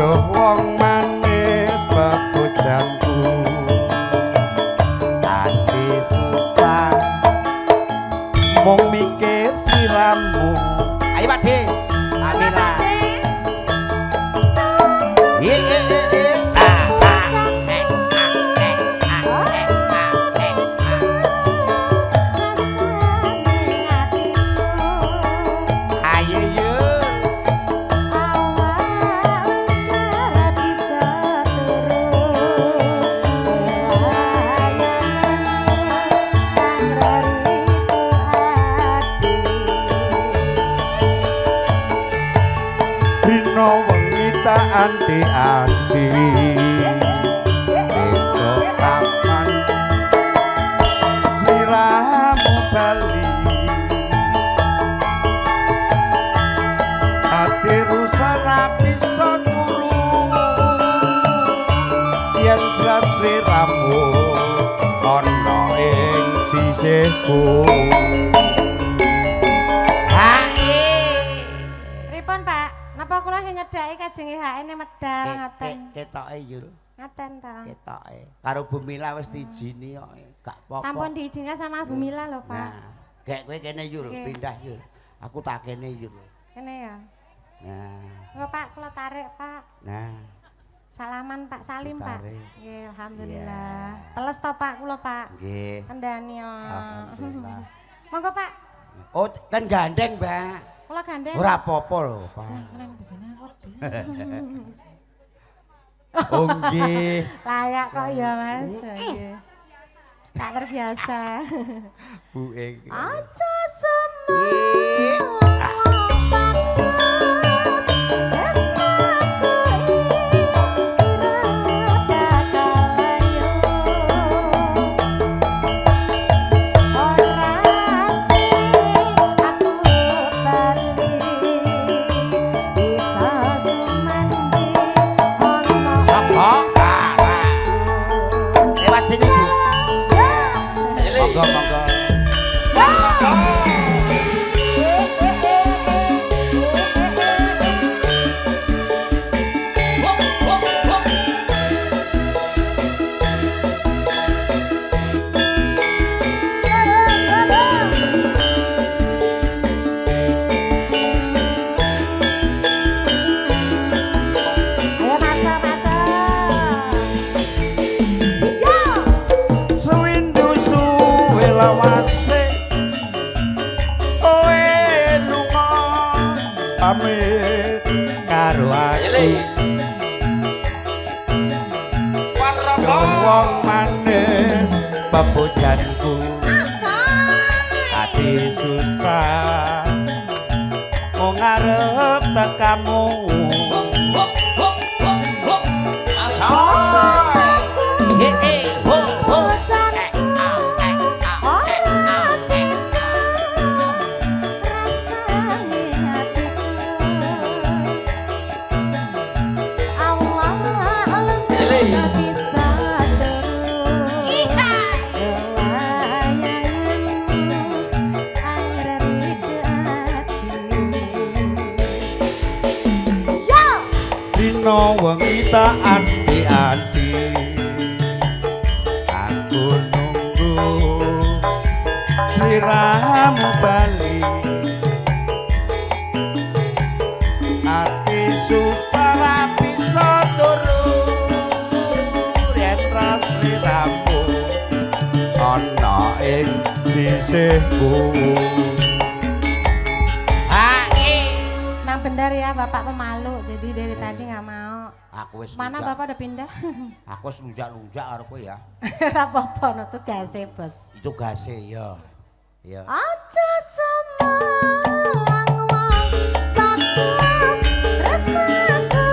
aduh wong manis pepujanku ati susah mung mikir siramu ayo Pak De Amira anti-anti besok kapan sliramu bali ati rusak rapi so turu yen sliramu ana ing sisihku. Nyedaki kajenge HN medal ngaten. Ketoke Yul. Ngaten ta. Ketoke. Karo Bu Mila wis diijini kok. Gak apa-apa. Sampun diizinkan sama Bu Mila lho, Pak. Nah, gek kowe kene Yul, pindah Yul. Aku tak kene Yul. Kene ya. Nah. Enggak Pak, kula tarik, Pak. Nah. Salaman Pak Salim, Pak. Nggih, alhamdulillah. Yeah. Teles to Pak kula, Pak. Nggih. Kendani yo. Alhamdulillah. Monggo Pak. Oh, kan gandeng, Mbak. Kula gandeng. Ora apa-apa lho, Pak. Jangan bojone wedi. Oh nggih. Layak kok ya, Mas. Nggih. Tak terbiasa. Bu iki. Aja semua. Pamit karo aku wong manis pepujanku ati susah mau ngarep tekamu wengi tak anti-anti aku nunggu sliramu bali ati susah rapi so turu yen sliramu ana ing sisihku. Benar ya Bapak pemalu, jadi dari tadi nggak mau. Aku wis mana Bapak udah pindah? Aku wis lunjak-lunjak karo kowe ya. Ora apa-apa, no tugase, Bos. Itu gase ya. Ya. Aja semelang wong bagus tresnaku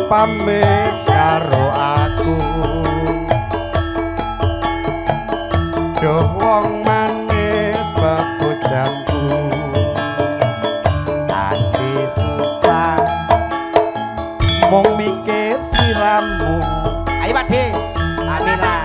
pamit karo aku Duh wong manis bebujanku ati susah mung mikir siramu ayo Pak De Amila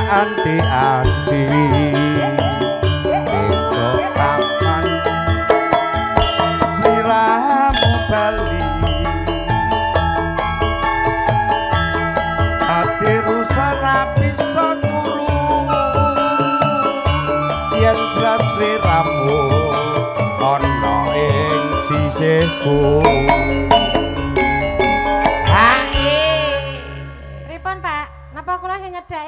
anti-anti esok kapan sliramu bali ati rusak rapi turu yen sliramu ana ing sisihku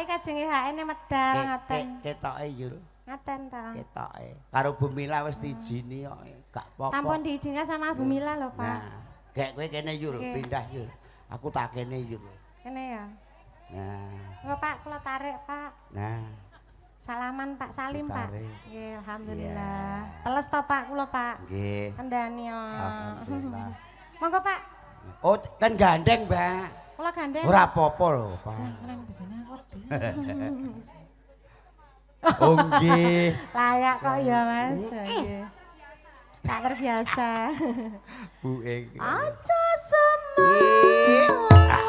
kajenge HN medal ngaten. Ketoke Yul. Ngaten ta. Ketoke. Karo Bu Mila wis diijini kok. Gak apa-apa. Sampun diizinkan sama Bu Mila lho, Pak. Nah, gek kowe kene Yul, pindah Yul. Aku tak kene Yul. Kene ya. Nah. Enggak Pak, kula tarik, Pak. Nah. Salaman Pak Salim, Pak. Nggih, alhamdulillah. Yeah. Teles to Pak kula, Pak. Nggih. Kendani yo. Alhamdulillah. Monggo, Pak. Oh, kan gandeng, Mbak. Kula gandeng. Ora apa-apa lho, Pak. Jangan bojone aku. Oh nggih. Layak kok ya, Mas. Nggih. Tak terbiasa. Bu Eng. Aja semua.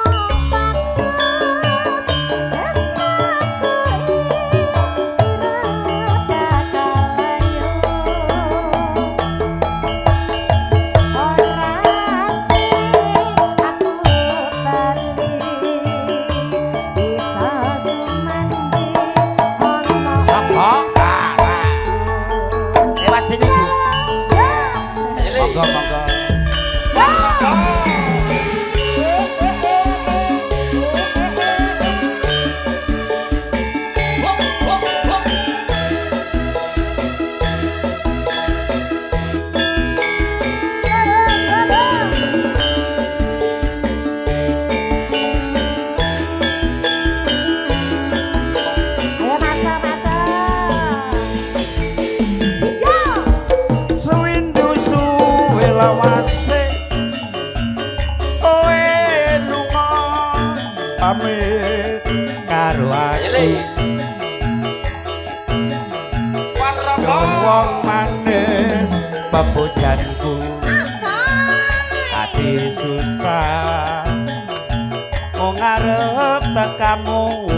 Pamit karo aku wong manis bebujanku ati susah mau ngarep tekamu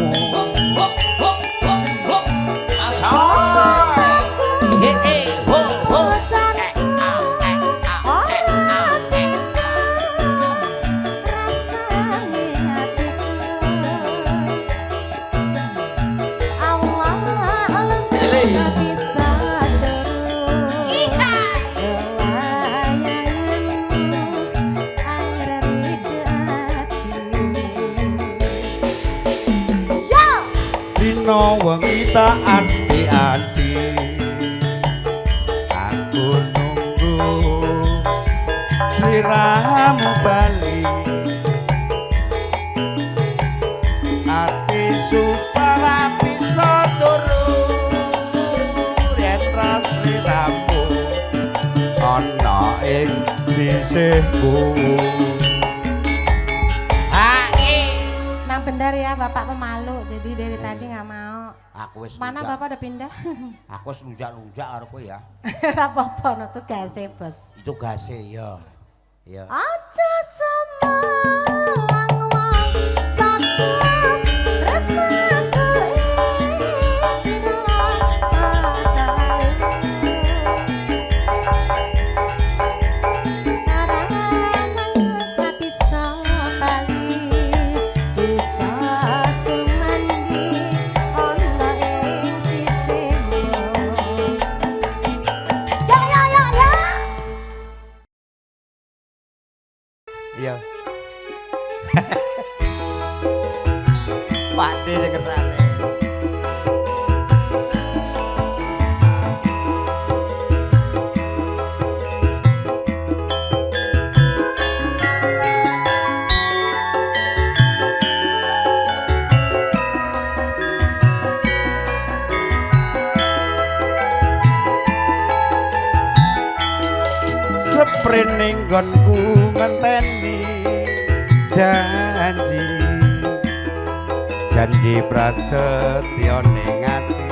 dino wengi tak anti-anti aku nunggu sliramu bali ati susah rapi turu yen sliramu ana ing sisihku. Benar ya Bapak pemalu, jadi dari tadi nggak mau. Aku wis mana Bapak udah pindah? Aku wis lunjak-lunjak karo kowe ya. Ora apa-apa no tugase, Bos. Itu gase ya. Ya. Aja semelang wong takus tresnaku iya. rene nggonku ngenteni janji janji prasetyo ning ati